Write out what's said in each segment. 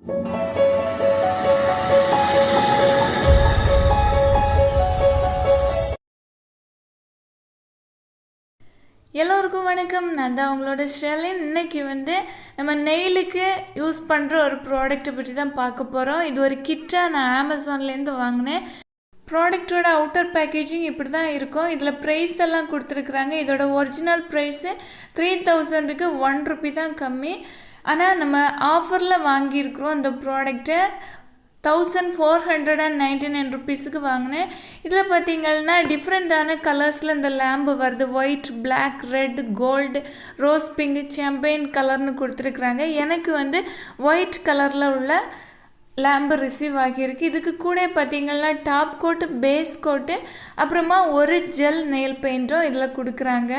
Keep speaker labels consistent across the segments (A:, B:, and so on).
A: எல்லோருக்கும் வணக்கம். நான் தான் உங்களோட ஸ்டெலின். இன்றைக்கி நம்ம நெயிலுக்கு யூஸ் பண்ணுற ஒரு ப்ராடக்ட்டை பற்றி தான் பார்க்க போகிறோம். இது ஒரு கிட்டாக நான் அமேசான்லேருந்து வாங்கினேன். ப்ராடக்டோட அவுட்டர் பேக்கேஜிங் இப்படி தான் இருக்கும். இதில் ப்ரைஸ் எல்லாம் கொடுத்துருக்குறாங்க. இதோட ஒரிஜினல் ப்ரைஸு 3000க்கு ₹1 தான் கம்மி. ஆனால் நம்ம ஆஃபரில் வாங்கியிருக்கிறோம் இந்த ப்ராடக்டை. 1499 வாங்கினேன். இதில் பார்த்தீங்கன்னா டிஃப்ரெண்ட்டான கலர்ஸில் இந்த லேம்பு வருது. White, black, red, gold, rose pink, champagne கலர்னு கொடுத்துருக்குறாங்க. எனக்கு ஒயிட் கலரில் உள்ள லேம்பு ரிசீவ் ஆகியிருக்கு. இதுக்கு கூட பார்த்தீங்கன்னா டாப் கோட்டு, பேஸ் கோட்டு, அப்புறமா ஒரு ஜெல் நெயில் பெயிண்ட்டும் இதில் கொடுக்குறாங்க.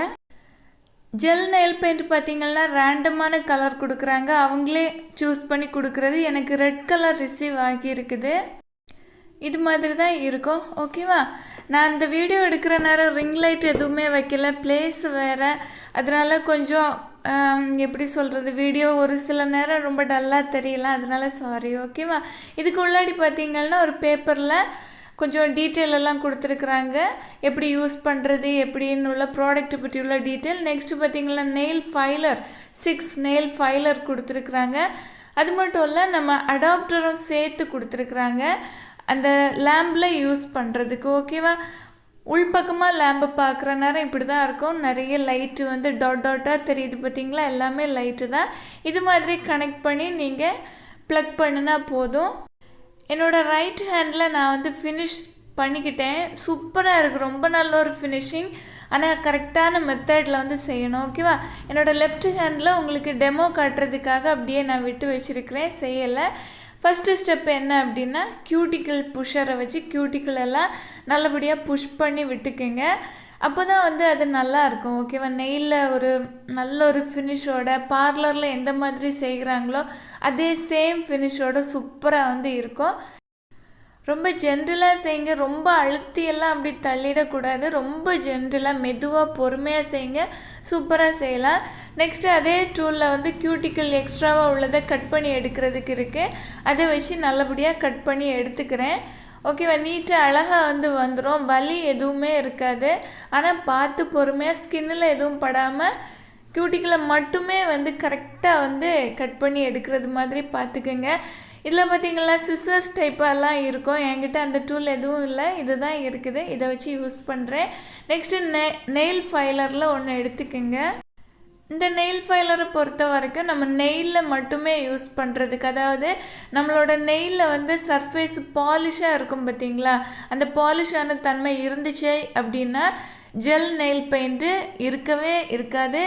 A: ஜெல் நெயில் பெயிண்ட் பார்த்திங்கன்னா ரேண்டமான கலர் கொடுக்குறாங்க. அவங்களே சூஸ் பண்ணி கொடுக்குறது. எனக்கு ரெட் கலர் ரிசீவ் ஆகியிருக்குது. இது மாதிரி தான் இருக்கும். ஓகேவா? நான் இந்த வீடியோ எடுக்கிற நேரம் ரிங் லைட் எதுவுமே வைக்கல. பிளேஸ் வேறு. அதனால் கொஞ்சம் எப்படி சொல்கிறது, வீடியோ ஒரு சில நேரம் ரொம்ப டல்லாக தெரியலாம். அதனால் சாரி. ஓகேவா? இதுக்கு உள்ளாடி பார்த்திங்கன்னா ஒரு பேப்பரில் கொஞ்சம் டீட்டெயில் எல்லாம் கொடுத்துருக்குறாங்க. எப்படி யூஸ் பண்ணுறது எப்படின்னு உள்ள ப்ராடக்ட்டை பற்றி உள்ள டீட்டெயில். நெக்ஸ்ட்டு பார்த்திங்கன்னா நெயில் ஃபைலர் 6 நெயில் ஃபைலர் கொடுத்துருக்குறாங்க. அது மட்டும் இல்லை, நம்ம அடாப்டரும் சேர்த்து கொடுத்துருக்குறாங்க அந்த லேம்பில் யூஸ் பண்ணுறதுக்கு. ஓகேவா? உள்பக்கமாக லேம்பை பார்க்குற நேரம் இப்படி தான் இருக்கும். நிறைய லைட்டு டாட்டாக தெரியுது பார்த்திங்களா? எல்லாமே லைட்டு தான். இது மாதிரி கனெக்ட் பண்ணி நீங்கள் ப்ளக் பண்ணினா போதும். என்னோடய ரைட் ஹேண்டில் நான் ஃபினிஷ் பண்ணிக்கிட்டேன். சூப்பராக இருக்குது. ரொம்ப நல்ல ஒரு ஃபினிஷிங். ஆனால் கரெக்டான மெத்தடில் செய்யணும். ஓகேவா? என்னோடய லெஃப்ட் ஹேண்டில் உங்களுக்கு டெமோ காட்டுறதுக்காக அப்படியே நான் விட்டு வச்சுருக்கிறேன், செய்யலை. ஃபஸ்ட்டு ஸ்டெப் என்ன அப்படின்னா, கியூட்டிக்கிள் புஷரை வச்சு கியூட்டிக்கிள் எல்லாம் நல்லபடியாக புஷ் பண்ணி விட்டுக்குங்க. அப்போ தான் அது நல்லாயிருக்கும். ஓகேவா? நெயிலில் ஒரு நல்ல ஒரு ஃபினிஷோட, பார்லரில் எந்த மாதிரி செய்கிறாங்களோ அதே சேம் ஃபினிஷோட சூப்பராக இருக்கும். ரொம்ப ஜென்டிலாக செய்யுங்க. ரொம்ப அழுத்தியெல்லாம் அப்படி தள்ளிடக்கூடாது. ரொம்ப ஜென்டிலாக மெதுவாக பொறுமையாக செய்யுங்க. சூப்பராக செய்யலாம். நெக்ஸ்ட்டு அதே டூலில் கியூட்டிக்கிள் எக்ஸ்ட்ராவாக உள்ளதை கட் பண்ணி எடுக்கிறதுக்கு இருக்குது. அதை வச்சு நல்லபடியாக கட் பண்ணி எடுத்துக்கிறேன். ஓகேவா? நீட்டாக அழகாக வந்துடும். வலி எதுவுமே இருக்காது. ஆனால் பார்த்து பொறுமையாக ஸ்கின்னில் எதுவும் படாமல் கியூட்டிக்கில் மட்டுமே கரெக்டாக கட் பண்ணி எடுக்கிறது மாதிரி பார்த்துக்குங்க. இதில் பார்த்திங்கன்னா சிசர்ஸ் டைப்பெல்லாம் இருக்கும். என்கிட்ட அந்த டூல் எதுவும் இல்லை, இது தான் இருக்குது. இதை வச்சு யூஸ் பண்ணுறேன். நெக்ஸ்ட்டு நெயில் ஃபைலரில் ஒன்று எடுத்துக்கோங்க. இந்த நெயில் ஃபைலரை பொறுத்த வரைக்கும் நம்ம நெயிலில் மட்டுமே யூஸ் பண்ணுறதுக்கு, அதாவது நம்மளோட நெயிலில் சர்ஃபேஸ் பாலிஷாக இருக்கும் பார்த்திங்களா? அந்த பாலிஷான தன்மை இருந்துச்சு அப்படின்னா ஜெல் நெயில் பெயிண்ட்டு இருக்கவே இருக்காது.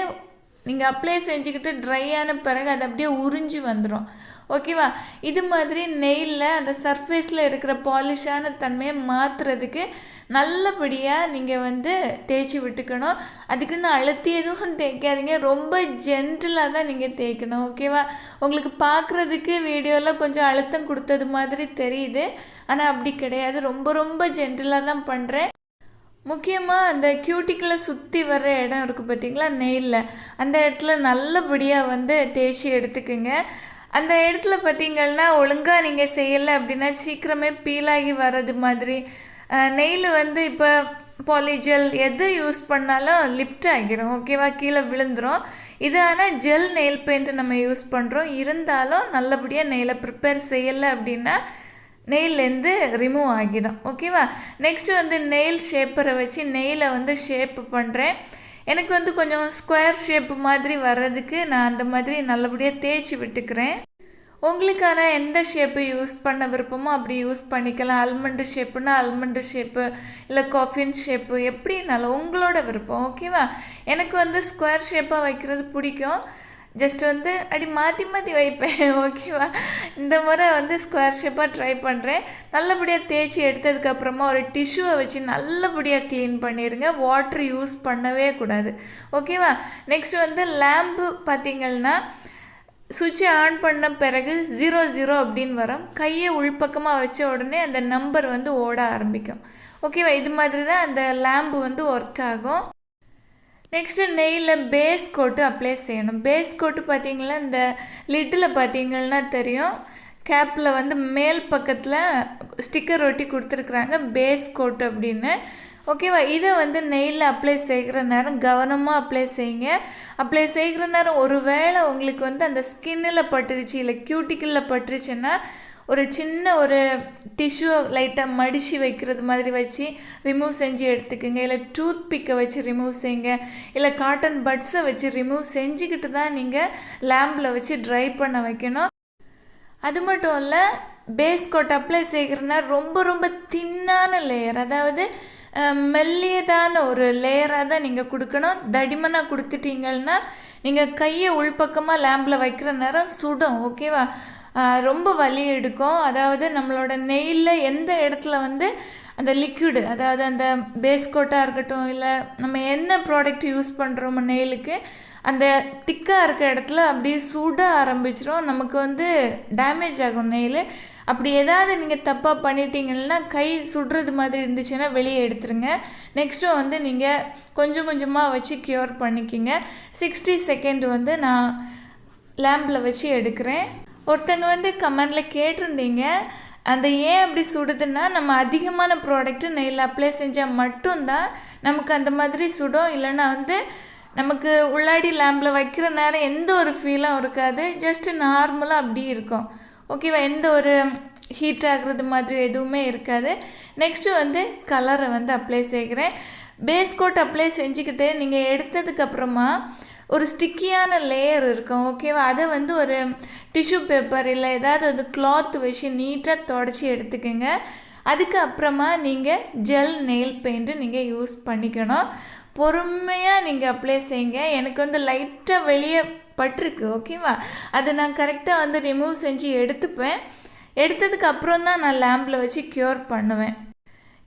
A: நீங்கள் அப்ளை செஞ்சுக்கிட்டு ட்ரை ஆன பிறகு அது அப்படியே உறிஞ்சி வந்துடும். ஓகேவா? இது மாதிரி நெயிலில் அந்த சர்ஃபேஸில் இருக்கிற பாலிஷான தன்மையை மாற்றுறதுக்கு நல்லபடியாக நீங்கள் தேய்ச்சி விட்டுக்கணும். அதுக்குன்னு அழுத்தி எதுவும் தேய்க்காதீங்க. ரொம்ப ஜென்டிலாக தான் நீங்கள் தேய்க்கணும். ஓகேவா? உங்களுக்கு பார்க்குறதுக்கு வீடியோவில் கொஞ்சம் அழுத்தம் கொடுத்தது மாதிரி தெரியுது. ஆனால் அப்படி கிடையாது. ரொம்ப ரொம்ப ஜென்டிலாக தான் பண்ணுறேன். முக்கியமாக அந்த கியூட்டிக்கிளை சுற்றி வர்ற இடம் இருக்குது பார்த்திங்களா நெயிலில், அந்த இடத்துல நல்லபடியாக தேய்ச்சி எடுத்துக்குங்க. அந்த இடத்துல பார்த்திங்கன்னா ஒழுங்காக நீங்கள் செய்யலை அப்படின்னா சீக்கிரமே பீலாகி வர்றது மாதிரி. நெயில் இப்போ பாலிஜெல் எது யூஸ் பண்ணாலும் லிஃப்ட் ஆகிரும். ஓகேவா? கீழே விழுந்துடும். இது ஆனால் ஜெல் நெயில் பெயிண்ட்டு நம்ம யூஸ் பண்ணுறோம். இருந்தாலும் நல்லபடியாக நெயிலை ப்ரிப்பேர் செய்யலை அப்படின்னா நெயிலேருந்து ரிமூவ் ஆகிடும். ஓகேவா? நெக்ஸ்ட்டு நெயில் ஷேப்பரை வச்சு நெயிலை ஷேப்பு பண்ணுறேன். எனக்கு கொஞ்சம் ஸ்கொயர் ஷேப்பு மாதிரி வர்றதுக்கு நான் அந்த மாதிரி நல்லபடியாக தேய்ச்சி விட்டுக்கிறேன். உங்களுக்கான எந்த ஷேப்பு யூஸ் பண்ண விருப்பமோ அப்படி யூஸ் பண்ணிக்கலாம். ஆல்மண்டு ஷேப்புனா ஆல்மண்டு ஷேப்பு, இல்லை காஃபின் ஷேப்பு, எப்படின்னாலும் உங்களோட விருப்பம். ஓகேவா? எனக்கு ஸ்கொயர் ஷேப்பாக வைக்கிறது பிடிக்கும். ஜஸ்ட் அப்படி மாற்றி மாற்றி வைப்பேன். ஓகேவா? இந்த முறை ஸ்கொயர் ஷேப்பாக ட்ரை பண்ணுறேன். நல்லபடியாக தேய்ச்சி எடுத்ததுக்கப்புறமா ஒரு டிஷ்யூவை வச்சு நல்லபடியாக க்ளீன் பண்ணிடுங்க. வாட்ரு யூஸ் பண்ணவே கூடாது. ஓகேவா? நெக்ஸ்ட் லேம்பு பார்த்திங்கன்னா சுவிட்சை ஆன் பண்ண பிறகு 00 அப்படின்னு வரும். கையை உள்பக்கமாக வச்ச உடனே அந்த நம்பர் ஓட ஆரம்பிக்கும். ஓகேவா? இது மாதிரி தான் அந்த லேம்பு ஒர்க் ஆகும். நெக்ஸ்ட்டு நெயிலில் பேஸ் கோட்டு அப்ளை செய்யணும். பேஸ் கோட்டு பார்த்திங்கன்னா இந்த லிட்டில் பார்த்திங்கன்னா தெரியும். கேப்பில் வந்து மேல் பக்கத்தில் ஸ்டிக்கர் ஒட்டி கொடுத்துருக்குறாங்க பேஸ் கோட் அப்படின்னு. ஓகேவா, இதை வந்து நெயிலில் அப்ளை செய்கிற நேரம் கவனமாக அப்ளை செய்யுங்க. அப்ளை செய்கிற நேரம் ஒரு வேளை உங்களுக்கு வந்து அந்த ஸ்கின்னில் பட்டுருச்சு இல்லை கியூட்டிக்கிளில் பட்டுருச்சுன்னா ஒரு சின்ன ஒரு டிஷ்யூ லைட்டாக மடித்து வைக்கிறது மாதிரி வச்சு ரிமூவ் செஞ்சு எடுத்துக்கோங்க. இல்லை டூத் பிக்கை வச்சு ரிமூவ் செய்யுங்க. இல்லை காட்டன் பட்ஸை வச்சு ரிமூவ் செஞ்சுக்கிட்டு தான் நீங்கள் லேம்பில் வச்சு ட்ரை பண்ண வைக்கணும். அது மட்டும் இல்லை, பேஸ் கோட் அப்ளை செய்கிறனா ரொம்ப ரொம்ப தின்னான லேயர், அதாவது மெல்லியதான ஒரு லேயராக தான் நீங்கள் கொடுக்கணும். தடிமனாக கொடுத்துட்டீங்கன்னா நீங்கள் கையை உள்பக்கமாக லேம்பில் வைக்கிற நேரம் சுடும். ஓகேவா, ரொம்ப வலி எடுக்கும். அதாவது நம்மளோட நெயிலில் எந்த இடத்துல வந்து அந்த லிக்விடு, அதாவது அந்த பேஸ் கோட்டாக இருக்கட்டும் இல்லை நம்ம என்ன ப்ராடக்ட் யூஸ் பண்ணுறோமோ நெயிலுக்கு, அந்த திக்காக இருக்க இடத்துல அப்படியே சுட ஆரம்பிச்சிடும். நமக்கு வந்து டேமேஜ் ஆகும் நெயில். அப்படி ஏதாவது நீங்கள் தப்பாக பண்ணிட்டீங்கன்னா கை சுடுறது மாதிரி இருந்துச்சுன்னா வெளியே எடுத்துருங்க. நெக்ஸ்ட்டு வந்து நீங்கள் கொஞ்சம் கொஞ்சமாக வச்சு க்யூர் பண்ணிக்கிங்க. 60 செகண்ட் வந்து நான் லேம்பில் வச்சு எடுக்கிறேன். ஒருத்தங்க வந்து கமெண்டில் கேட்டிருந்தீங்க அந்த ஏன் அப்படி சுடுதுன்னா, நம்ம அதிகமான ப்ராடக்ட்டு நெயில் அப்ளை செஞ்சால் மட்டும்தான் நமக்கு அந்த மாதிரி சுடும். இல்லைன்னா வந்து நமக்கு உள்ளாடி லேம்பில் வைக்கிற நேரம் எந்த ஒரு ஃபீலும் இருக்காது, ஜஸ்ட்டு நார்மலாக அப்படி இருக்கும். ஓகேவா, எந்த ஒரு ஹீட் ஆகுறது மாதிரி எதுவுமே இருக்காது. நெக்ஸ்ட்டு வந்து கலரை வந்து அப்ளை செய்கிறேன். பேஸ் கோட் அப்ளை செஞ்சுக்கிட்டு நீங்கள் எடுத்ததுக்கப்புறமா ஒரு ஸ்டிக்கியான லேயர் இருக்கும். ஓகேவா, அதை வந்து ஒரு டிஷ்யூ பேப்பர் இல்லை ஏதாவது ஒரு கிளாத் வச்சு நீட்டாக தொடச்சி எடுத்துக்கோங்க. அதுக்கப்புறமா நீங்கள் ஜெல் நெயில் பெயிண்ட்டு நீங்கள் யூஸ் பண்ணிக்கணும். பொறுமையாக நீங்கள் அப்ளை செய்யுங்க. எனக்கு வந்து லைட்டாக வெளியே பட்டிருக்கு. ஓகேவா, அது நான் கரெக்டாக வந்து ரிமூவ் செஞ்சு எடுத்துப்பேன். எடுத்ததுக்கு அப்புறம் தான் நான் லேம்பில் வச்சு க்யூர் பண்ணுவேன்.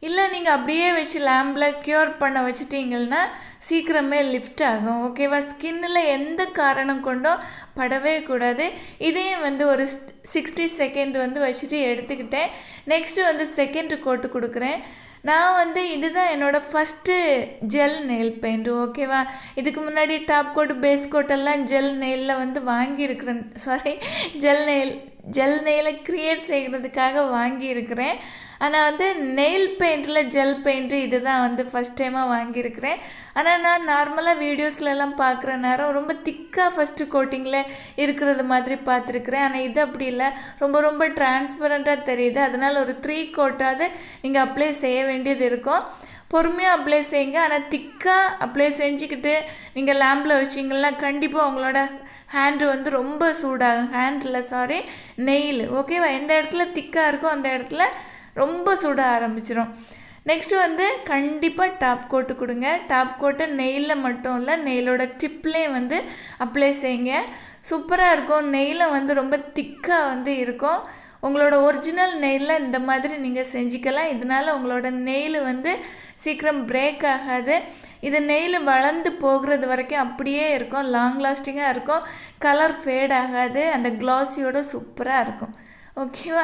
A: இல்லை நீங்கள் அப்படியே வச்சு லேம்பில் க்யூர் பண்ண வச்சுட்டிங்கன்னா சீக்கிரமே லிஃப்ட் ஆகும். ஓகேவா, ஸ்கின்னில் எந்த காரணம் கொண்டும் படவே கூடாது. இதையும் வந்து ஒரு 60 செகண்ட் வந்து வச்சுட்டு எடுத்துக்கிட்டேன். நெக்ஸ்ட்டு வந்து செகண்ட் கோட்டு கொடுக்குறேன். நான் வந்து இதுதான் என்னோடய ஃபஸ்ட்டு ஜெல் நெயில் பெயிண்ட்டு. ஓகேவா, இதுக்கு முன்னாடி டாப் கோட் பேஸ் கோட்டெல்லாம் ஜெல் நெயிலில் வந்து வாங்கியிருக்கிறேன். ஜெல் நெயிலை க்ரியேட் செய்கிறதுக்காக வாங்கியிருக்கிறேன். ஆனால் வந்து நெயில் பெயிண்டில் ஜெல் பெயிண்ட்டு இது தான் வந்து ஃபஸ்ட் டைமாக வாங்கியிருக்கிறேன். ஆனால் நான் நார்மலாக வீடியோஸ்லலாம் பார்க்குற நேரம் ரொம்ப திக்காக ஃபஸ்ட்டு கோட்டிங்கில் இருக்கிறது மாதிரி பார்த்துருக்குறேன். ஆனால் இது அப்படி இல்லை, ரொம்ப ரொம்ப டிரான்ஸ்பரண்ட்டாக தெரியுது. அதனால் ஒரு 3 கோட்டாவது நீங்கள் அப்ளை செய்ய வேண்டியது இருக்கும். பொறுமையாக அப்ளை செய்யுங்க. ஆனால் திக்காக அப்ளை செஞ்சுக்கிட்டு நீங்கள் லேம்பில் வச்சிங்கன்னா கண்டிப்பாக உங்களோட ஹேண்டு வந்து ரொம்ப சூடாகும். நெயில். ஓகேவா, எந்த இடத்துல திக்காக இருக்கோ அந்த இடத்துல ரொம்ப சுட ஆரம்பிச்சிடும். நெக்ஸ்ட்டு வந்து கண்டிப்பாக டாப் கோட்டு கொடுங்க. டாப் கோட்டை நெயிலில் மட்டும் இல்லை, நெயிலோட டிப்லேயே வந்து அப்ளை செய்யுங்க. சூப்பராக இருக்கும். நெயிலை வந்து ரொம்ப திக்காக வந்து இருக்கும். உங்களோட ஒரிஜினல் நெயிலில் இந்த மாதிரி நீங்கள் செஞ்சுக்கலாம். இதனால் உங்களோட நெயில் வந்து சீக்கிரம் பிரேக் ஆகாது. இது நெயில் வளர்ந்து போகிறது வரைக்கும் அப்படியே இருக்கும். லாங் லாஸ்டிங்காக இருக்கும். கலர் ஃபேட் ஆகாது. அந்த க்ளாஸியோட சூப்பராக இருக்கும். ஓகேவா.